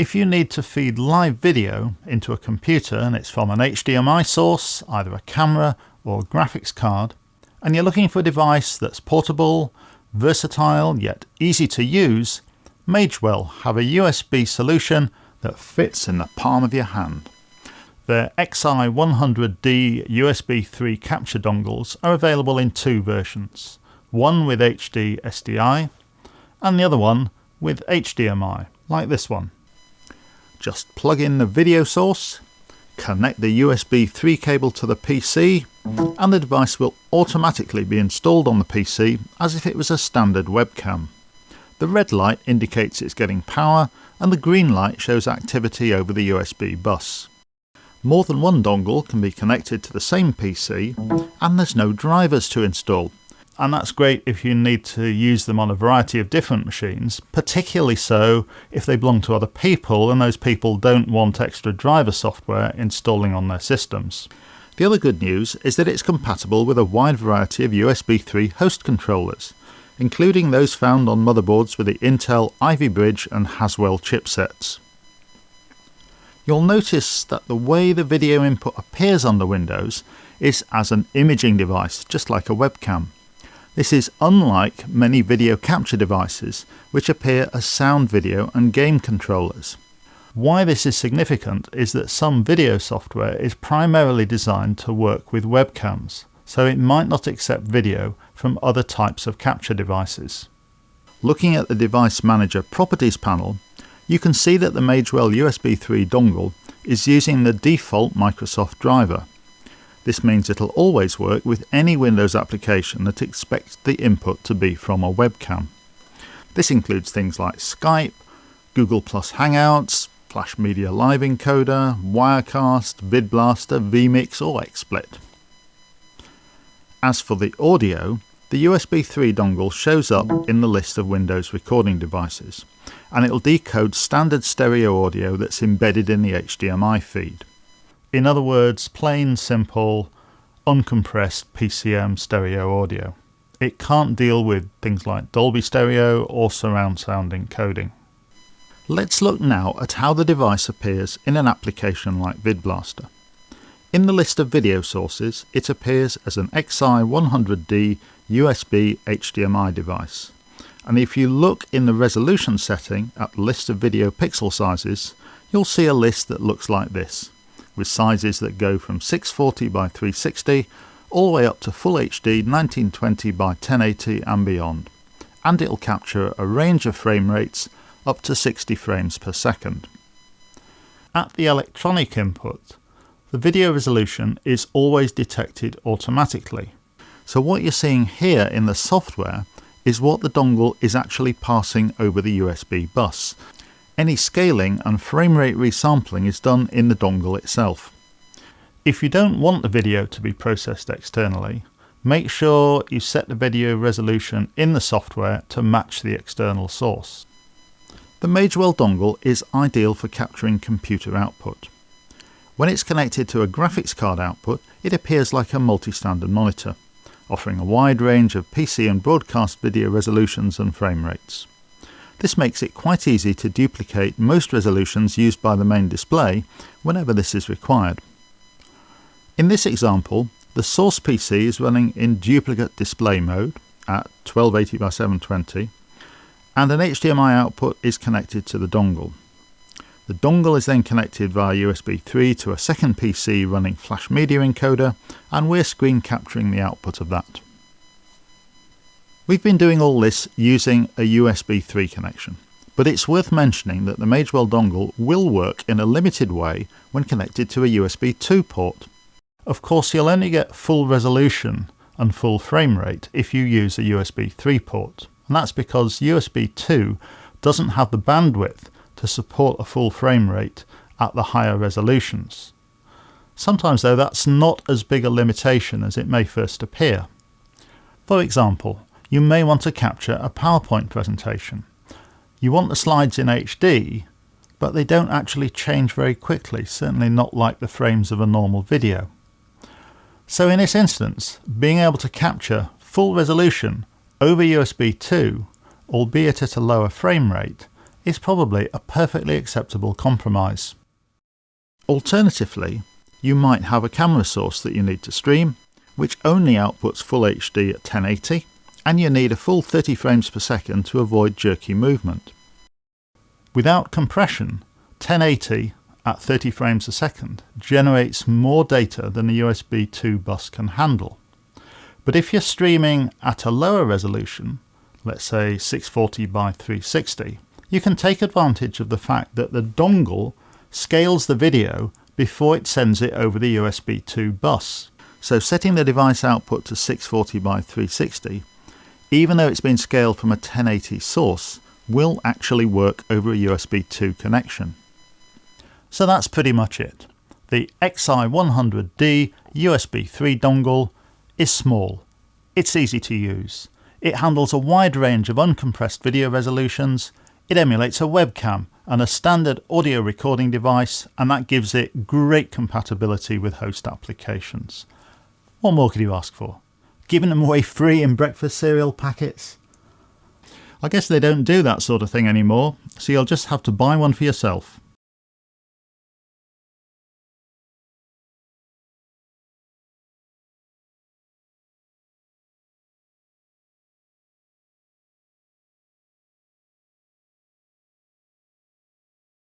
If you need to feed live video into a computer and it's from an HDMI source, either a camera or a graphics card, and you're looking for a device that's portable, versatile yet easy to use, Magewell have a USB solution that fits in the palm of your hand. Their XI100D USB 3 capture dongles are available in two versions, one with HD SDI and the other one with HDMI, like this one. Just plug in the video source, connect the USB 3 cable to the PC, and the device will automatically be installed on the PC as if it was a standard webcam. The red light indicates it's getting power and the green light shows activity over the USB bus. More than one dongle can be connected to the same PC and there's no drivers to install. And that's great if you need to use them on a variety of different machines, particularly so if they belong to other people and those people don't want extra driver software installing on their systems. The other good news is that it's compatible with a wide variety of USB 3 host controllers, including those found on motherboards with the Intel Ivy Bridge and Haswell chipsets. You'll notice that the way the video input appears on the Windows is as an imaging device, just like a webcam. This is unlike many video capture devices, which appear as sound video and game controllers. Why this is significant is that some video software is primarily designed to work with webcams, so it might not accept video from other types of capture devices. Looking at the Device Manager Properties panel, you can see that the Magewell USB 3 dongle is using the default Microsoft driver. This means it'll always work with any Windows application that expects the input to be from a webcam. This includes things like Skype, Google Plus Hangouts, Flash Media Live Encoder, Wirecast, VidBlaster, vMix or XSplit. As for the audio, the USB 3 dongle shows up in the list of Windows recording devices, and it'll decode standard stereo audio that's embedded in the HDMI feed. In other words, plain, simple, uncompressed PCM stereo audio. It can't deal with things like Dolby Stereo or surround sound encoding. Let's look now at how the device appears in an application like VidBlaster. In the list of video sources, it appears as an XI100D USB HDMI device. And if you look in the resolution setting at the list of video pixel sizes, you'll see a list that looks like this, with sizes that go from 640 by 360 all the way up to Full HD 1920 by 1080 and beyond. And it'll capture a range of frame rates up to 60 frames per second. At the electronic input, the video resolution is always detected automatically. So what you're seeing here in the software is what the dongle is actually passing over the USB bus. Any scaling and frame rate resampling is done in the dongle itself. If you don't want the video to be processed externally, make sure you set the video resolution in the software to match the external source. The Magewell dongle is ideal for capturing computer output. When it's connected to a graphics card output, it appears like a multi-standard monitor, offering a wide range of PC and broadcast video resolutions and frame rates. This makes it quite easy to duplicate most resolutions used by the main display whenever this is required. In this example, the source PC is running in duplicate display mode at 1280 by 720, and an HDMI output is connected to the dongle. The dongle is then connected via USB 3 to a second PC running Flash Media Encoder, and we're screen capturing the output of that. We've been doing all this using a USB 3 connection, but it's worth mentioning that the Magewell dongle will work in a limited way when connected to a USB 2 port. Of course, you'll only get full resolution and full frame rate if you use a USB 3 port, and that's because USB 2 doesn't have the bandwidth to support a full frame rate at the higher resolutions. Sometimes though, that's not as big a limitation as it may first appear. For example, you may want to capture a PowerPoint presentation. You want the slides in HD, but they don't actually change very quickly, certainly not like the frames of a normal video. So in this instance, being able to capture full resolution over USB 2, albeit at a lower frame rate, is probably a perfectly acceptable compromise. Alternatively, you might have a camera source that you need to stream, which only outputs Full HD at 1080, and you need a full 30 frames per second to avoid jerky movement. Without compression, 1080 at 30 frames a second generates more data than the USB 2 bus can handle. But if you're streaming at a lower resolution, let's say 640 by 360, you can take advantage of the fact that the dongle scales the video before it sends it over the USB 2 bus. So setting the device output to 640 by 360, even though it's been scaled from a 1080 source, will actually work over a USB 2 connection. So that's pretty much it. The XI100D USB 3 dongle is small. It's easy to use. It handles a wide range of uncompressed video resolutions. It emulates a webcam and a standard audio recording device, and that gives it great compatibility with host applications. What more could you ask for? Giving them away free in breakfast cereal packets? I guess they don't do that sort of thing anymore, so you'll just have to buy one for yourself.